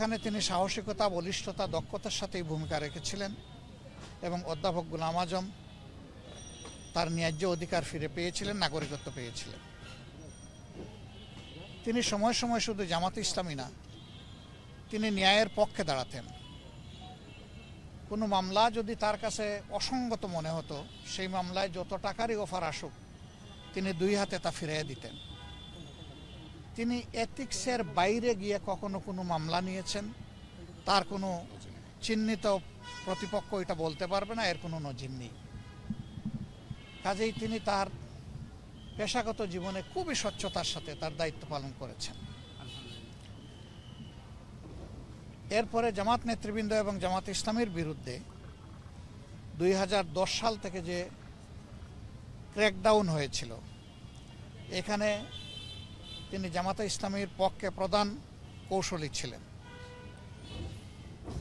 সেখানে তিনি সাহসিকতা, বলিষ্ঠতা, দক্ষতার সাথেই ভূমিকা রেখেছিলেন এবং অধ্যাপক গোলাম আজম তার ন্যায্য অধিকার ফিরে পেয়েছিলেন, নাগরিকত্ব পেয়েছিলেন। তিনি সময় সময় শুধু জামাতে ইসলামী না, তিনি ন্যায়ের পক্ষে দাঁড়াতেন। কোনো মামলা যদি তার কাছে অসঙ্গত মনে হতো, সেই মামলায় যত টাকারই অফার আসুক তিনি দুই হাতে তা ফিরিয়ে দিতেন। তিনি এথিক্সের বাইরে গিয়ে কখনো কোনো মামলা নিয়েছেন তার কোনো চিহ্নিত প্রতিপক্ষ এটা বলতে পারবে না, এর কোনো নজির নেই। কাজেই তিনি তার পেশাগত জীবনে খুবই স্বচ্ছতার সাথে তার দায়িত্ব পালন করেছেন। এরপরে জামাত নেতৃবৃন্দ এবং জামাত ইসলামীর বিরুদ্ধে 2010 সাল থেকে যে ক্র্যাকডাউন হয়েছিল, এখানে তিনি জামাতে ইসলামীর পক্ষে প্রধান কৌশলী ছিলেন।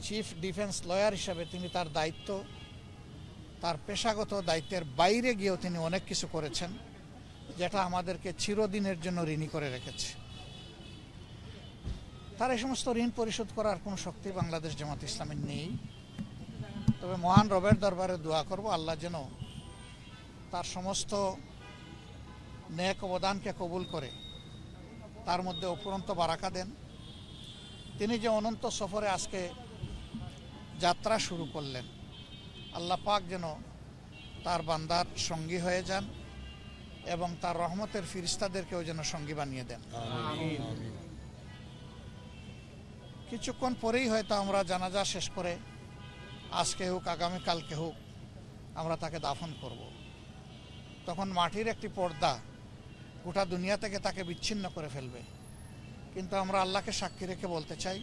চিফ ডিফেন্স লয়ার হিসাবে তিনি তার দায়িত্ব, তার পেশাগত দায়িত্বের বাইরে গিয়েও তিনি অনেক কিছু করেছেন, যেটা আমাদেরকে চিরদিনের জন্য ঋণী করে রেখেছে। তার এই সমস্ত ঋণ পরিশোধ করার কোনো শক্তি বাংলাদেশ জামাত ইসলামীর নেই। তবে মহান রবের দরবারে দোয়া করব, আল্লাহ যেন তার সমস্ত নেক অবদানকে কবুল করে তার মধ্যে অফুরন্ত বারাকা দেন। তিনি যে অনন্ত সফরে আজকে যাত্রা শুরু করলেন, আল্লাহ পাক যেন তার বান্দার সঙ্গী হয়ে যান এবং তার রহমতের ফিরিস্তাদেরকেও যেন সঙ্গী বানিয়ে দেন। কিছুক্ষণ পরেই হয়তো আমরা জানাজা শেষ করে আজকে হোক আগামীকালকে হোক আমরা তাকে দাফন করব। তখন মাটির একটি পর্দা গোটা দুনিয়া থেকে তাকে বিচ্ছিন্ন করে ফেলবে, কিন্তু আমরা আল্লাহকে সাক্ষী রেখে বলতে চাই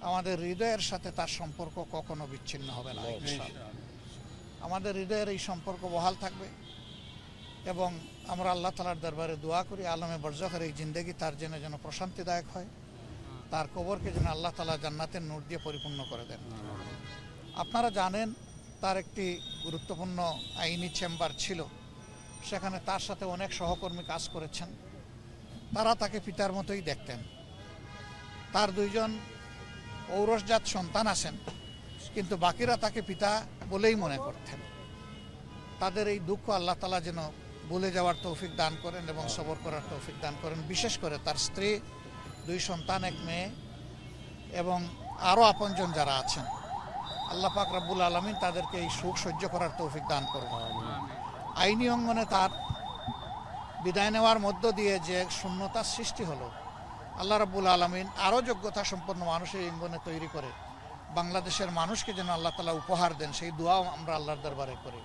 আমাদের হৃদয়ের সাথে তার সম্পর্ক কখনো বিচ্ছিন্ন হবে না। আমাদের হৃদয়ের এই সম্পর্ক বহাল থাকবে এবং আমরা আল্লাহ তাআলার দরবারে দোয়া করি আলমে বরজাখের এই জিন্দেগি তার জন্য যেন প্রশান্তিদায়ক হয়, তার কবরকে যেন আল্লাহ তাআলা জান্নাতের নূর দিয়ে পরিপূর্ণ করে দেন। আপনারা জানেন তার একটি গুরুত্বপূর্ণ আইনি চেম্বার ছিল, সেখানে তার সাথে অনেক সহকর্মী কাজ করেছেন, তারা তাকে পিতার মতোই দেখতেন। তার দুইজন ঔরসজাত সন্তান আছেন, কিন্তু বাকিরা তাকে পিতা বলেই মনে করতেন। তাদের এই দুঃখ আল্লাহ তাআলা যেন ভুলে যাওয়ার তৌফিক দান করেন এবং সবর করার তৌফিক দান করেন। বিশেষ করে তার স্ত্রী, দুই সন্তান, এক মেয়ে এবং আরও আপনজন যারা আছেন, আল্লাহ পাক রব্বুল আলামিন তাদেরকে এই সুখ সহ্য করার তৌফিক দান করুন। আইনি অঙ্গনে তার বিদায় নেওয়ার মধ্য দিয়ে যে শূন্যতার সৃষ্টি হলো, আল্লাহ রাব্বুল আলামিন আরও যোগ্যতা সম্পন্ন মানুষের অঙ্গনে তৈরি করে বাংলাদেশের মানুষকে যেন আল্লাহ তাআলা উপহার দেন, সেই দোয়াও আমরা আল্লাহর দরবারে করি।